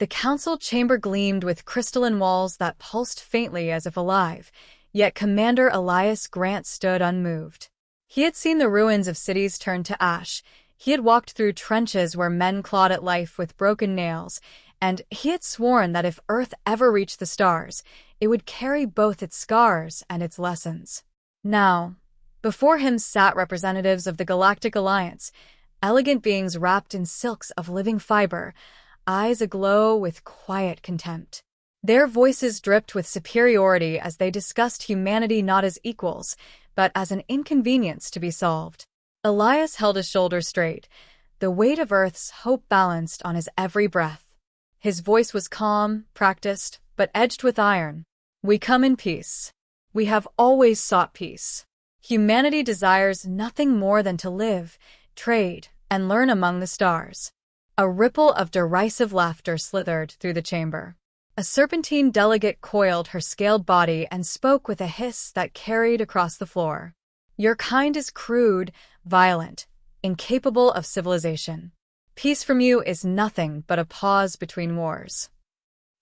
The council chamber gleamed with crystalline walls that pulsed faintly as if alive, yet Commander Elias Grant stood unmoved. He had seen the ruins of cities turn to ash. He had walked through trenches where men clawed at life with broken nails, and he had sworn that if Earth ever reached the stars, it would carry both its scars and its lessons. Now, before him sat representatives of the Galactic Alliance, elegant beings wrapped in silks of living fiber, eyes aglow with quiet contempt. Their voices dripped with superiority as they discussed humanity not as equals, but as an inconvenience to be solved. Elias held his shoulders straight, the weight of Earth's hope balanced on his every breath. His voice was calm, practiced, but edged with iron. We come in peace. We have always sought peace. Humanity desires nothing more than to live, trade, and learn among the stars. A ripple of derisive laughter slithered through the chamber. A serpentine delegate coiled her scaled body and spoke with a hiss that carried across the floor. Your kind is crude, violent, incapable of civilization. Peace from you is nothing but a pause between wars.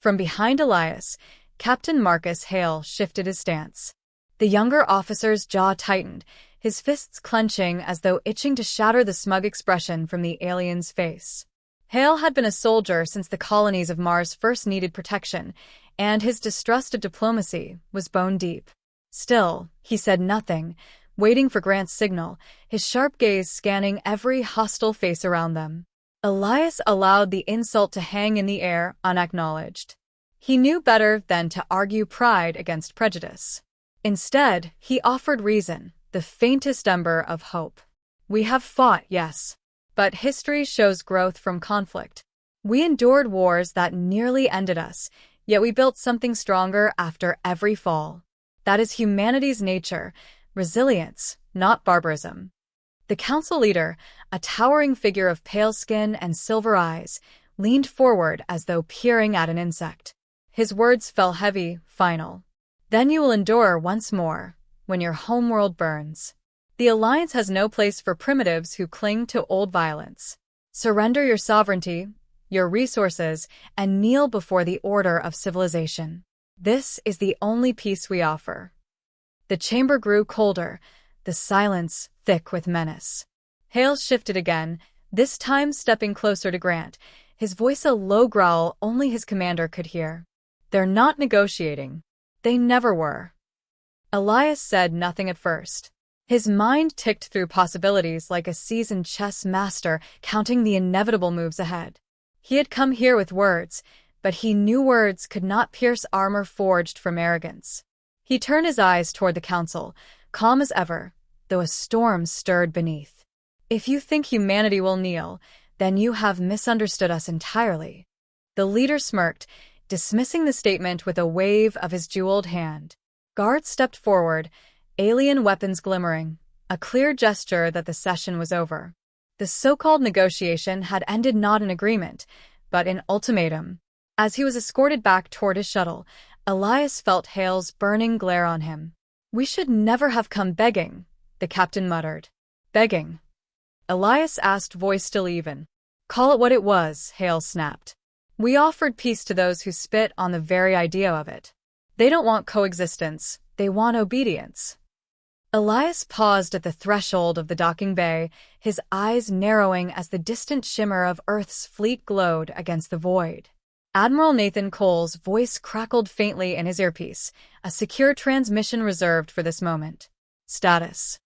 From behind Elias, Captain Marcus Hale shifted his stance. The younger officer's jaw tightened, his fists clenching as though itching to shatter the smug expression from the alien's face. Hale had been a soldier since the colonies of Mars first needed protection, and his distrust of diplomacy was bone deep. Still, he said nothing, waiting for Grant's signal, his sharp gaze scanning every hostile face around them. Elias allowed the insult to hang in the air unacknowledged. He knew better than to argue pride against prejudice. Instead, he offered reason, the faintest ember of hope. We have fought, yes. But history shows growth from conflict. We endured wars that nearly ended us, yet we built something stronger after every fall. That is humanity's nature, resilience, not barbarism. The council leader, a towering figure of pale skin and silver eyes, leaned forward as though peering at an insect. His words fell heavy, final. Then you will endure once more, when your homeworld burns. The Alliance has no place for primitives who cling to old violence. Surrender your sovereignty, your resources, and kneel before the order of civilization. This is the only peace we offer. The chamber grew colder, the silence thick with menace. Hale shifted again, this time stepping closer to Grant, his voice a low growl only his commander could hear. They're not negotiating. They never were. Elias said nothing at first. His mind ticked through possibilities like a seasoned chess master counting the inevitable moves ahead. He had come here with words, but he knew words could not pierce armor forged from arrogance. He turned his eyes toward the council, calm as ever, though a storm stirred beneath. If you think humanity will kneel, then you have misunderstood us entirely. The leader smirked, dismissing the statement with a wave of his jeweled hand. Guards stepped forward, alien weapons glimmering, a clear gesture that the session was over. The so-called negotiation had ended not in agreement, but in ultimatum. As he was escorted back toward his shuttle, Elias felt Hale's burning glare on him. We should never have come begging, the captain muttered. Begging? Elias asked, voice still even. Call it what it was, Hale snapped. We offered peace to those who spit on the very idea of it. They don't want coexistence, they want obedience. Elias paused at the threshold of the docking bay, his eyes narrowing as the distant shimmer of Earth's fleet glowed against the void. Admiral Nathan Cole's voice crackled faintly in his earpiece, a secure transmission reserved for this moment. Status.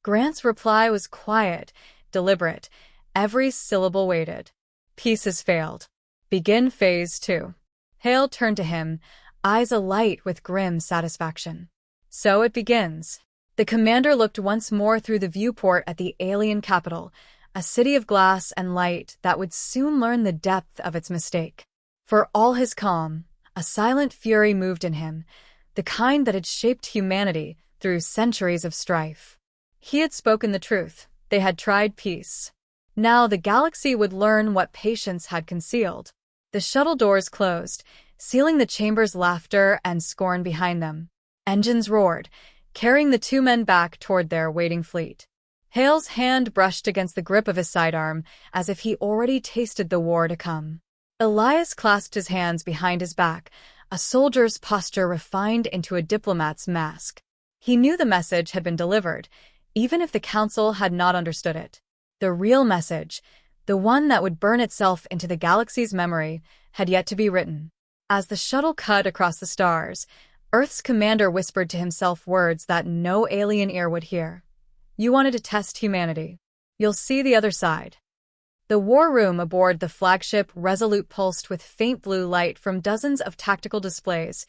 Grant's reply was quiet, deliberate, every syllable weighted. Peace has failed. Begin Phase 2. Hale turned to him, eyes alight with grim satisfaction. So it begins. The commander looked once more through the viewport at the alien capital, a city of glass and light that would soon learn the depth of its mistake. For all his calm, a silent fury moved in him, the kind that had shaped humanity through centuries of strife. He had spoken the truth. They had tried peace. Now the galaxy would learn what patience had concealed. The shuttle doors closed, sealing the chamber's laughter and scorn behind them. Engines roared, carrying the two men back toward their waiting fleet. Hale's hand brushed against the grip of his sidearm, as if he already tasted the war to come. Elias clasped his hands behind his back, a soldier's posture refined into a diplomat's mask. He knew the message had been delivered, even if the council had not understood it. The real message, the one that would burn itself into the galaxy's memory, had yet to be written. As the shuttle cut across the stars, Earth's commander whispered to himself words that no alien ear would hear. "You wanted to test humanity. You'll see the other side." The war room aboard the flagship Resolute pulsed with faint blue light from dozens of tactical displays,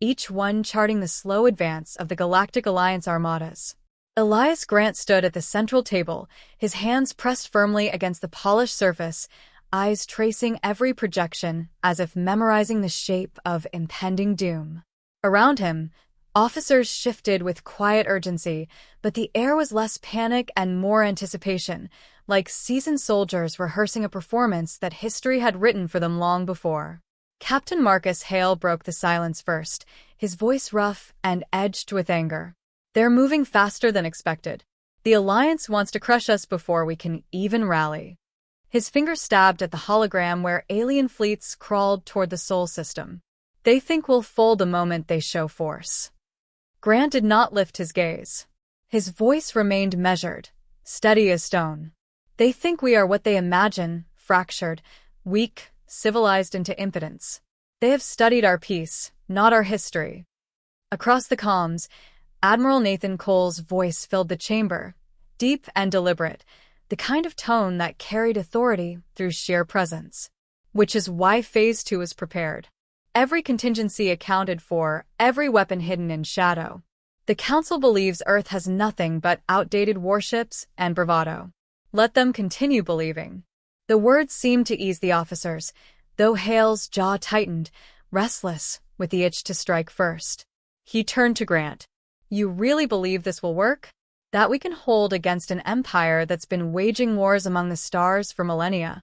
each one charting the slow advance of the Galactic Alliance armadas. Elias Grant stood at the central table, his hands pressed firmly against the polished surface, eyes tracing every projection as if memorizing the shape of impending doom. Around him, officers shifted with quiet urgency, but the air was less panic and more anticipation, like seasoned soldiers rehearsing a performance that history had written for them long before. Captain Marcus Hale broke the silence first, his voice rough and edged with anger. "They're moving faster than expected. The Alliance wants to crush us before we can even rally." His finger stabbed at the hologram where alien fleets crawled toward the Sol system. "They think we'll fold the moment they show force." Grant did not lift his gaze. His voice remained measured, steady as stone. "They think we are what they imagine, fractured, weak, civilized into impotence. They have studied our peace, not our history." Across the comms, Admiral Nathan Cole's voice filled the chamber, deep and deliberate, the kind of tone that carried authority through sheer presence. "Which is why Phase 2 is prepared. Every contingency accounted for, every weapon hidden in shadow. The Council believes Earth has nothing but outdated warships and bravado. Let them continue believing." The words seemed to ease the officers, though Hale's jaw tightened, restless, with the itch to strike first. He turned to Grant. "You really believe this will work? That we can hold against an empire that's been waging wars among the stars for millennia?"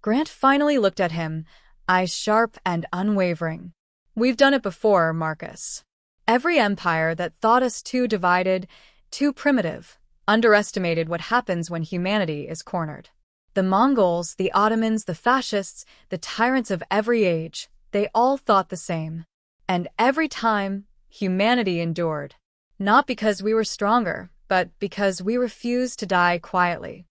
Grant finally looked at him, eyes sharp and unwavering. "We've done it before, Marcus. Every empire that thought us too divided, too primitive, underestimated what happens when humanity is cornered. The Mongols, the Ottomans, the fascists, the tyrants of every age, they all thought the same. And every time, humanity endured. Not because we were stronger, but because we refused to die quietly."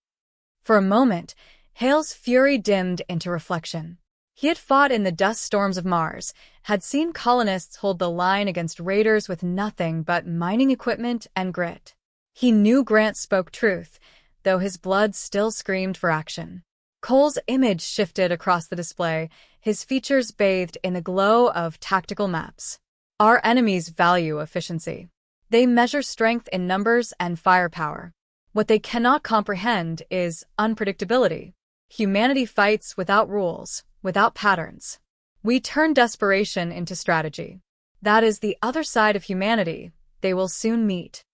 For a moment, Hale's fury dimmed into reflection. He had fought in the dust storms of Mars, had seen colonists hold the line against raiders with nothing but mining equipment and grit. He knew Grant spoke truth, though his blood still screamed for action. Cole's image shifted across the display, his features bathed in the glow of tactical maps. "Our enemies value efficiency. They measure strength in numbers and firepower. What they cannot comprehend is unpredictability. Humanity fights without rules, without patterns. We turn desperation into strategy. That is the other side of humanity. They will soon meet."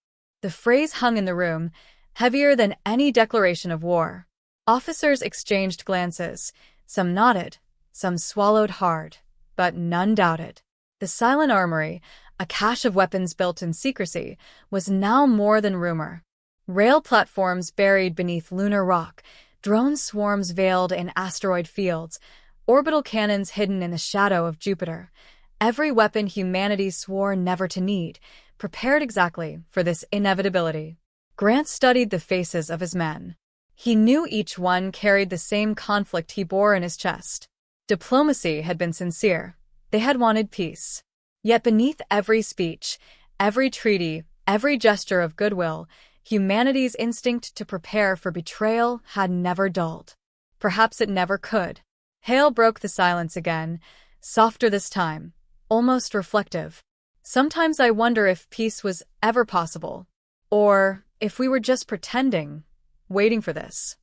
The phrase hung in the room, heavier than any declaration of war. Officers exchanged glances. Some nodded, some swallowed hard, but none doubted. The silent armory, a cache of weapons built in secrecy, was now more than rumor. Rail platforms buried beneath lunar rock, drone swarms veiled in asteroid fields, orbital cannons hidden in the shadow of Jupiter. Every weapon humanity swore never to need, prepared exactly for this inevitability. Grant studied the faces of his men. He knew each one carried the same conflict he bore in his chest. Diplomacy had been sincere. They had wanted peace. Yet beneath every speech, every treaty, every gesture of goodwill, humanity's instinct to prepare for betrayal had never dulled. Perhaps it never could. Hale broke the silence again, softer this time, almost reflective. "Sometimes I wonder if peace was ever possible. Or if we were just pretending, waiting for this."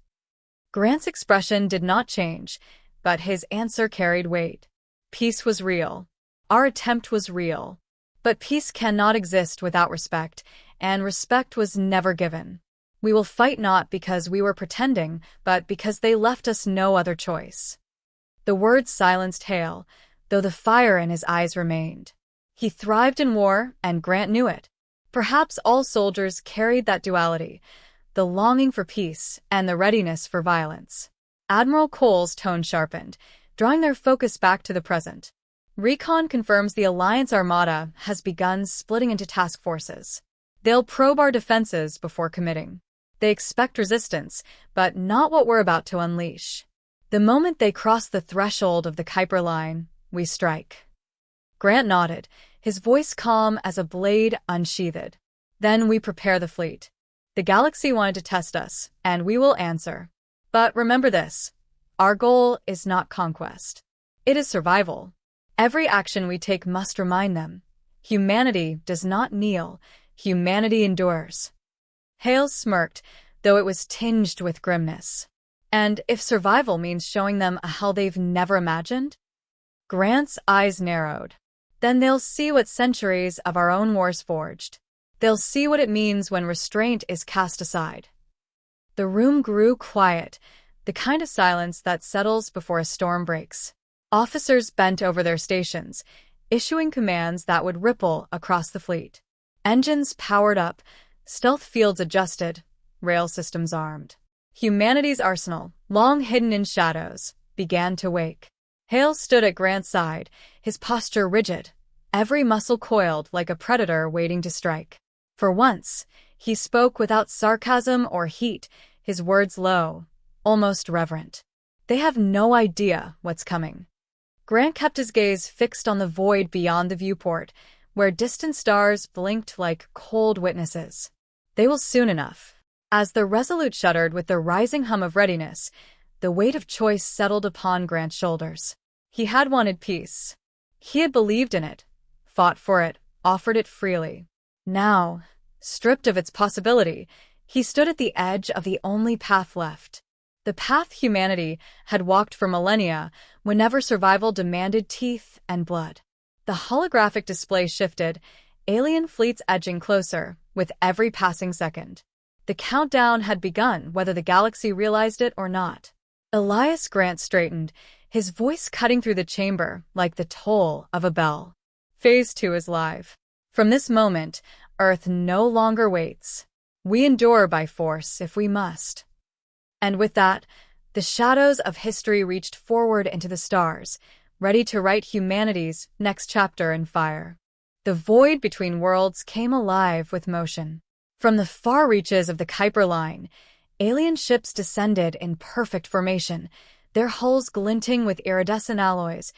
Grant's expression did not change, but his answer carried weight. Peace was real. Our attempt was real. But peace cannot exist without respect, and respect was never given. We will fight not because we were pretending, but because they left us no other choice. The words silenced Hale, though the fire in his eyes remained. He thrived in war, and Grant knew it. Perhaps all soldiers carried that duality, the longing for peace and the readiness for violence. Admiral Cole's tone sharpened, drawing their focus back to the present. Recon confirms the Alliance Armada has begun splitting into task forces. They'll probe our defenses before committing. They expect resistance, but not what we're about to unleash. The moment they cross the threshold of the Kuiper line, we strike. Grant nodded, his voice calm as a blade unsheathed. Then we prepare the fleet. The galaxy wanted to test us, and we will answer. But remember this, our goal is not conquest. It is survival. Every action we take must remind them. Humanity does not kneel, humanity endures. Hale smirked, though it was tinged with grimness. And if survival means showing them a hell they've never imagined? Grant's eyes narrowed. Then they'll see what centuries of our own wars forged. They'll see what it means when restraint is cast aside. The room grew quiet, the kind of silence that settles before a storm breaks. Officers bent over their stations, issuing commands that would ripple across the fleet. Engines powered up, stealth fields adjusted, rail systems armed. Humanity's arsenal, long hidden in shadows, began to wake. Hale stood at Grant's side, his posture rigid, every muscle coiled like a predator waiting to strike. For once, he spoke without sarcasm or heat, his words low, almost reverent. They have no idea what's coming. Grant kept his gaze fixed on the void beyond the viewport, where distant stars blinked like cold witnesses. They will soon enough. As the Resolute shuddered with the rising hum of readiness, the weight of choice settled upon Grant's shoulders. He had wanted peace. He had believed in it, fought for it, offered it freely. Now, stripped of its possibility, he stood at the edge of the only path left. The path humanity had walked for millennia whenever survival demanded teeth and blood. The holographic display shifted, alien fleets edging closer with every passing second. The countdown had begun, whether the galaxy realized it or not. Elias Grant straightened, his voice cutting through the chamber like the toll of a bell. Phase 2 is live. From this moment, Earth no longer waits. We endure by force if we must. And with that, the shadows of history reached forward into the stars, ready to write humanity's next chapter in fire. The void between worlds came alive with motion. From the far reaches of the Kuiper line, alien ships descended in perfect formation, their hulls glinting with iridescent alloys,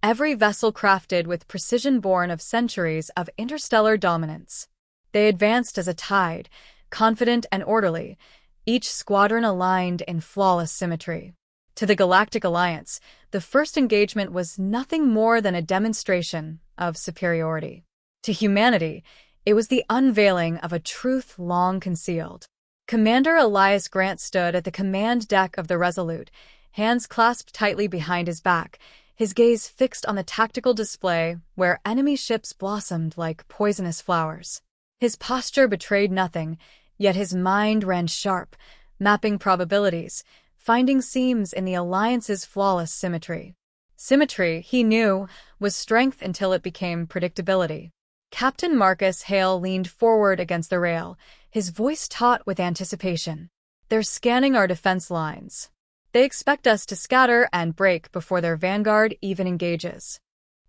every vessel crafted with precision born of centuries of interstellar dominance. They advanced as a tide, confident and orderly, each squadron aligned in flawless symmetry. To the Galactic Alliance, the first engagement was nothing more than a demonstration of superiority. To humanity, it was the unveiling of a truth long concealed. Commander Elias Grant stood at the command deck of the Resolute, hands clasped tightly behind his back, his gaze fixed on the tactical display where enemy ships blossomed like poisonous flowers. His posture betrayed nothing, yet his mind ran sharp, mapping probabilities, finding seams in the Alliance's flawless symmetry. Symmetry, he knew, was strength until it became predictability. Captain Marcus Hale leaned forward against the rail, his voice taut with anticipation. They're scanning our defense lines. They expect us to scatter and break before their vanguard even engages.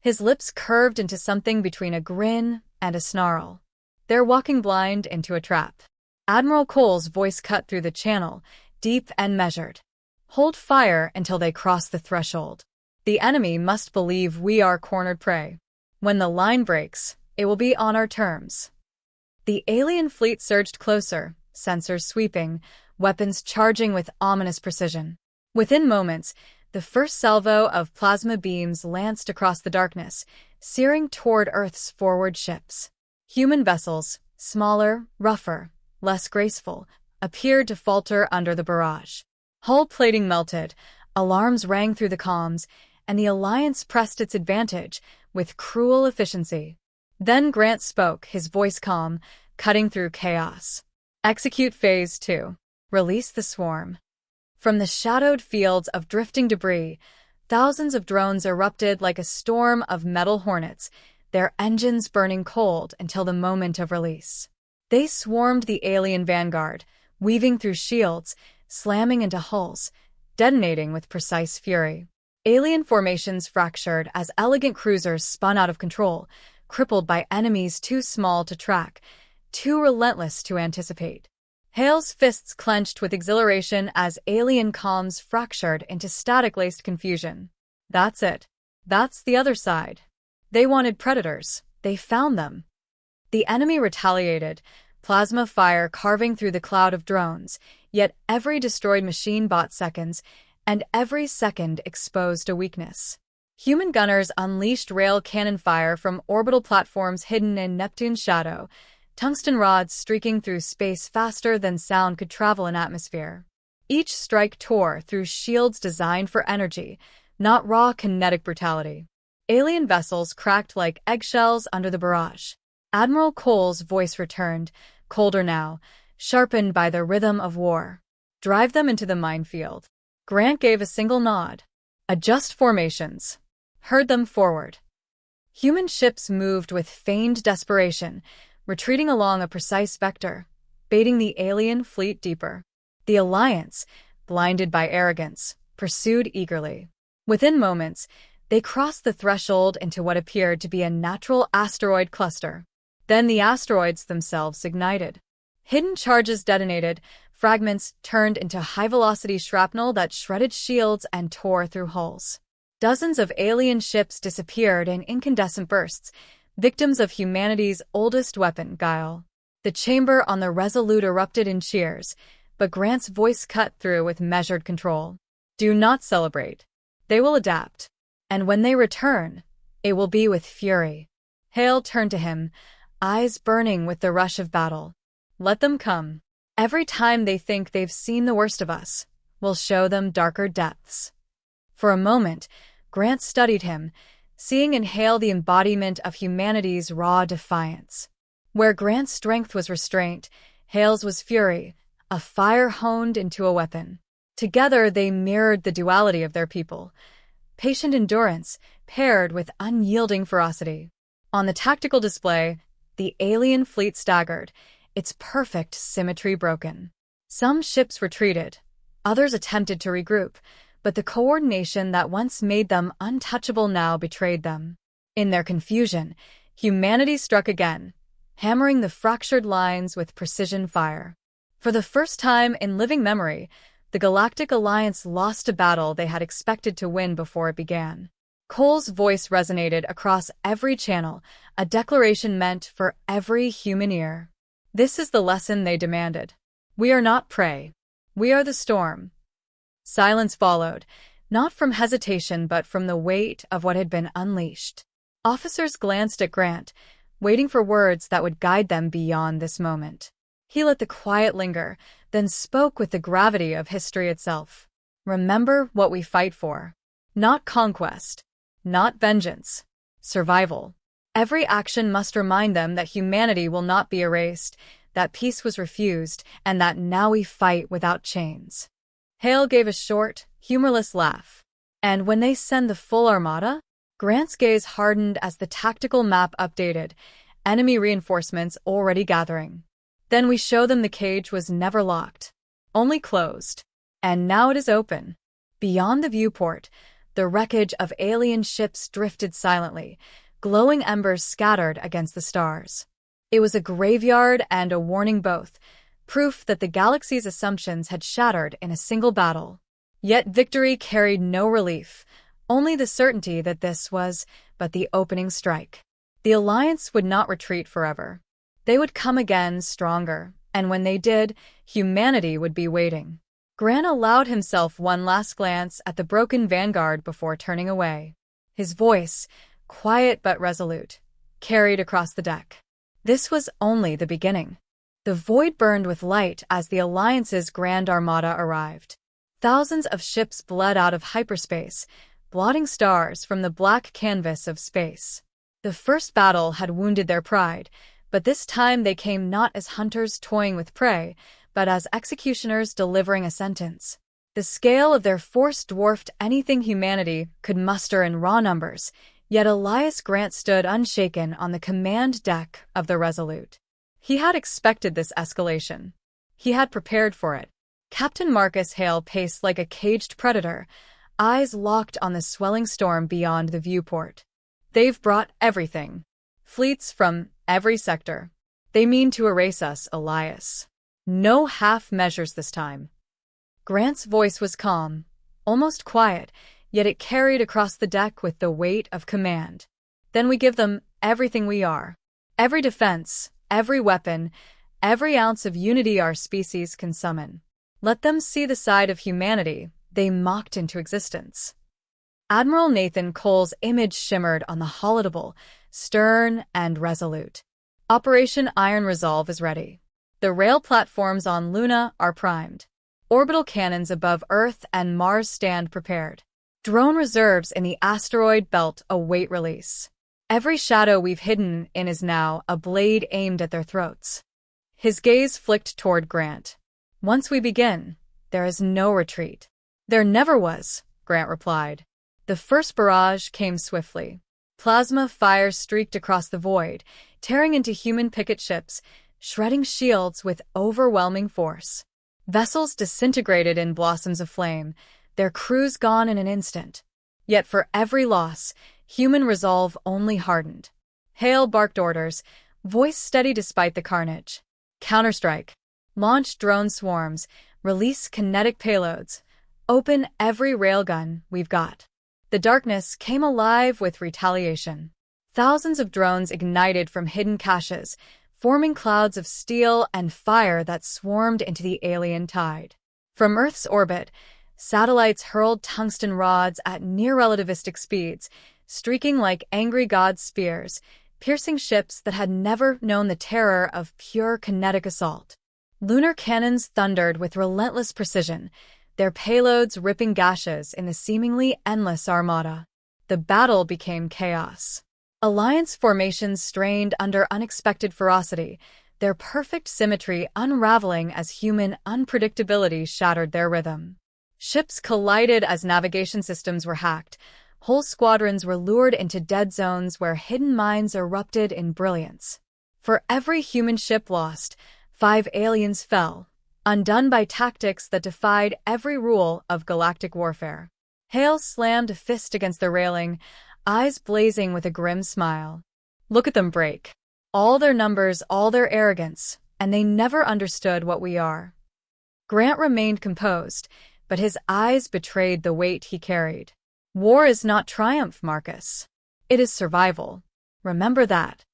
His lips curved into something between a grin and a snarl. They're walking blind into a trap. Admiral Cole's voice cut through the channel, deep and measured. Hold fire until they cross the threshold. The enemy must believe we are cornered prey. When the line breaks, it will be on our terms. The alien fleet surged closer, sensors sweeping, weapons charging with ominous precision. Within moments, the first salvo of plasma beams lanced across the darkness, searing toward Earth's forward ships. Human vessels, smaller, rougher, less graceful, appeared to falter under the barrage. Hull plating melted, alarms rang through the comms, and the Alliance pressed its advantage with cruel efficiency. Then Grant spoke, his voice calm, cutting through chaos. Execute Phase 2. Release the swarm. From the shadowed fields of drifting debris, thousands of drones erupted like a storm of metal hornets, their engines burning cold until the moment of release. They swarmed the alien vanguard, weaving through shields, slamming into hulls, detonating with precise fury. Alien formations fractured as elegant cruisers spun out of control, crippled by enemies too small to track, too relentless to anticipate. Hale's fists clenched with exhilaration as alien comms fractured into static-laced confusion. That's it. That's the other side. They wanted predators. They found them. The enemy retaliated, plasma fire carving through the cloud of drones, yet every destroyed machine bought seconds, and every second exposed a weakness. Human gunners unleashed rail cannon fire from orbital platforms hidden in Neptune's shadow, tungsten rods streaking through space faster than sound could travel in atmosphere. Each strike tore through shields designed for energy, not raw kinetic brutality. Alien vessels cracked like eggshells under the barrage. Admiral Cole's voice returned, colder now, sharpened by the rhythm of war. Drive them into the minefield. Grant gave a single nod. Adjust formations. Herd them forward. Human ships moved with feigned desperation, retreating along a precise vector, baiting the alien fleet deeper. The Alliance, blinded by arrogance, pursued eagerly. Within moments, they crossed the threshold into what appeared to be a natural asteroid cluster. Then the asteroids themselves ignited. Hidden charges detonated, fragments turned into high-velocity shrapnel that shredded shields and tore through hulls. Dozens of alien ships disappeared in incandescent bursts, victims of humanity's oldest weapon, guile. The chamber on the Resolute erupted in cheers, but Grant's voice cut through with measured control. Do not celebrate. They will adapt. And when they return, it will be with fury. Hale turned to him, eyes burning with the rush of battle. Let them come. Every time they think they've seen the worst of us, we'll show them darker depths. For a moment, Grant studied him, seeing in Hale the embodiment of humanity's raw defiance. Where Grant's strength was restraint, Hale's was fury, a fire honed into a weapon. Together they mirrored the duality of their people, patient endurance paired with unyielding ferocity. On the tactical display, the alien fleet staggered, its perfect symmetry broken. Some ships retreated, others attempted to regroup, but the coordination that once made them untouchable now betrayed them. In their confusion, humanity struck again, hammering the fractured lines with precision fire. For the first time in living memory, the Galactic Alliance lost a battle they had expected to win before it began. Cole's voice resonated across every channel, a declaration meant for every human ear. This is the lesson they demanded. We are not prey. We are the storm. Silence followed, not from hesitation but from the weight of what had been unleashed. Officers glanced at Grant, waiting for words that would guide them beyond this moment. He let the quiet linger, then spoke with the gravity of history itself. Remember what we fight for. Not conquest. Not vengeance. Survival. Every action must remind them that humanity will not be erased, that peace was refused, and that now we fight without chains. Hale gave a short, humorless laugh. And when they send the full armada? Grant's gaze hardened as the tactical map updated, enemy reinforcements already gathering. Then we show them the cage was never locked, only closed. And now it is open. Beyond the viewport, the wreckage of alien ships drifted silently, glowing embers scattered against the stars. It was a graveyard and a warning both, proof that the galaxy's assumptions had shattered in a single battle. Yet victory carried no relief, only the certainty that this was but the opening strike. The Alliance would not retreat forever. They would come again stronger, and when they did, humanity would be waiting. Grant allowed himself one last glance at the broken vanguard before turning away. His voice, quiet but resolute, carried across the deck. This was only the beginning. The void burned with light as the Alliance's Grand Armada arrived. Thousands of ships bled out of hyperspace, blotting stars from the black canvas of space. The first battle had wounded their pride, but this time they came not as hunters toying with prey, but as executioners delivering a sentence. The scale of their force dwarfed anything humanity could muster in raw numbers, yet Elias Grant stood unshaken on the command deck of the Resolute. He had expected this escalation. He had prepared for it. Captain Marcus Hale paced like a caged predator, eyes locked on the swelling storm beyond the viewport. They've brought everything. Fleets from every sector. They mean to erase us, Elias. No half measures this time. Grant's voice was calm, almost quiet, yet it carried across the deck with the weight of command. Then we give them everything we are. Every defense, every weapon, every ounce of unity our species can summon. Let them see the side of humanity they mocked into existence. Admiral Nathan Cole's image shimmered on the holodeck, stern and resolute. Operation Iron Resolve is ready. The rail platforms on Luna are primed. Orbital cannons above Earth and Mars stand prepared. Drone reserves in the asteroid belt await release. Every shadow we've hidden in is now a blade aimed at their throats. His gaze flicked toward Grant. Once we begin, there is no retreat. There never was, Grant replied. The first barrage came swiftly. Plasma fire streaked across the void, tearing into human picket ships, shredding shields with overwhelming force. Vessels disintegrated in blossoms of flame, their crews gone in an instant. Yet for every loss, human resolve only hardened. Hale barked orders, voice steady despite the carnage. Counterstrike. Launch drone swarms, release kinetic payloads, open every railgun we've got. The darkness came alive with retaliation. Thousands of drones ignited from hidden caches, forming clouds of steel and fire that swarmed into the alien tide. From Earth's orbit, satellites hurled tungsten rods at near-relativistic speeds, streaking like angry gods' spears, piercing ships that had never known the terror of pure kinetic assault. Lunar cannons thundered with relentless precision, their payloads ripping gashes in the seemingly endless armada. The battle became chaos. Alliance formations strained under unexpected ferocity, their perfect symmetry unraveling as human unpredictability shattered their rhythm. Ships collided as navigation systems were hacked. Whole squadrons were lured into dead zones where hidden mines erupted in brilliance. For every human ship lost, 5 aliens fell, undone by tactics that defied every rule of galactic warfare. Hale slammed a fist against the railing, eyes blazing with a grim smile. Look at them break. All their numbers, all their arrogance, and they never understood what we are. Grant remained composed, but his eyes betrayed the weight he carried. War is not triumph, Marcus. It is survival. Remember that.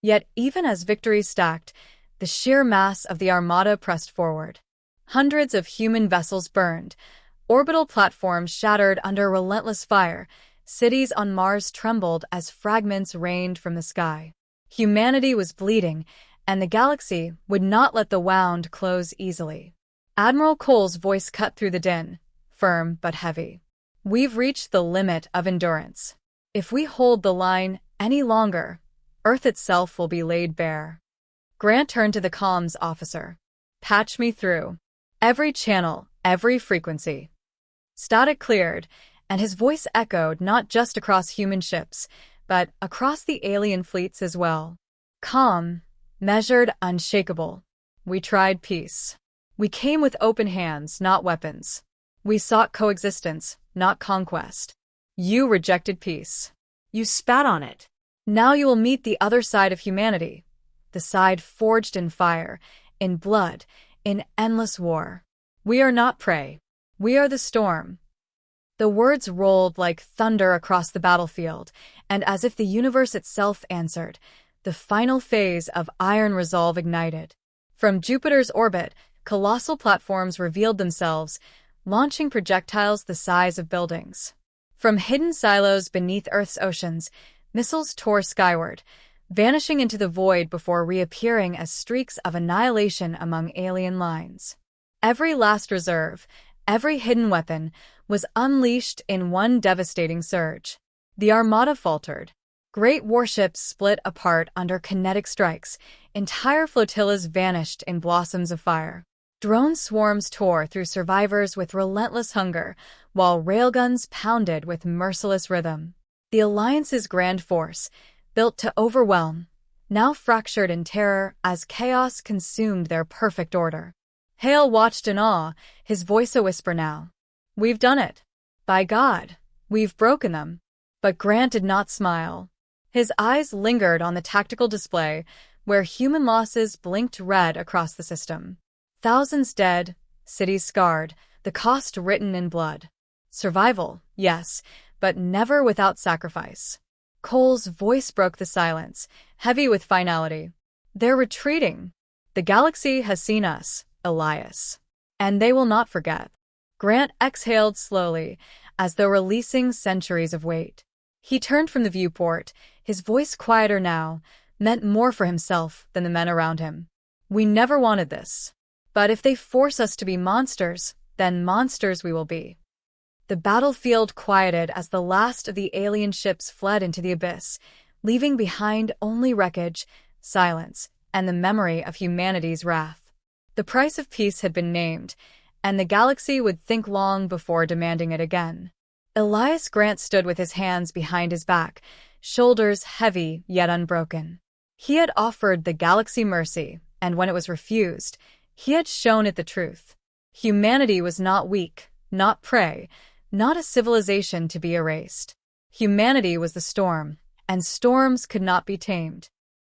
Yet even as victory stacked, the sheer mass of the Armada pressed forward. Hundreds of human vessels burned, orbital platforms shattered under relentless fire, cities on Mars trembled as fragments rained from the sky. Humanity was bleeding, and the galaxy would not let the wound close easily. Admiral Cole's voice cut through the din, firm but heavy. We've reached the limit of endurance. If we hold the line any longer, Earth itself will be laid bare. Grant turned to the comms officer. Patch me through. Every channel, every frequency. Static cleared, and his voice echoed not just across human ships, but across the alien fleets as well. Calm, measured, unshakable. We tried peace. We came with open hands, not weapons. We sought coexistence, not conquest. You rejected peace. You spat on it. Now you will meet the other side of humanity. The side forged in fire, in blood, in endless war. We are not prey. We are the storm. The words rolled like thunder across the battlefield, and as if the universe itself answered, the final phase of Iron Resolve ignited. From Jupiter's orbit, colossal platforms revealed themselves, launching projectiles the size of buildings. From hidden silos beneath Earth's oceans, missiles tore skyward, vanishing into the void before reappearing as streaks of annihilation among alien lines. Every last reserve, every hidden weapon, was unleashed in one devastating surge. The Armada faltered. Great warships split apart under kinetic strikes, entire flotillas vanished in blossoms of fire. Drone swarms tore through survivors with relentless hunger, while railguns pounded with merciless rhythm. The Alliance's grand force, built to overwhelm, now fractured in terror as chaos consumed their perfect order. Hale watched in awe, his voice a whisper now. We've done it. By God, we've broken them. But Grant did not smile. His eyes lingered on the tactical display, where human losses blinked red across the system. Thousands dead, cities scarred, the cost written in blood. Survival, yes, but never without sacrifice. Cole's voice broke the silence, heavy with finality. They're retreating. The galaxy has seen us, Elias. And they will not forget. Grant exhaled slowly, as though releasing centuries of weight. He turned from the viewport, his voice quieter now, meant more for himself than the men around him. We never wanted this. But if they force us to be monsters, then monsters we will be. The battlefield quieted as the last of the alien ships fled into the abyss, leaving behind only wreckage, silence, and the memory of humanity's wrath. The price of peace had been named, and the galaxy would think long before demanding it again. Elias Grant stood with his hands behind his back, shoulders heavy yet unbroken. He had offered the galaxy mercy, and when it was refused, he had shown it the truth. Humanity was not weak, not prey, not a civilization to be erased. Humanity was the storm, and storms could not be tamed.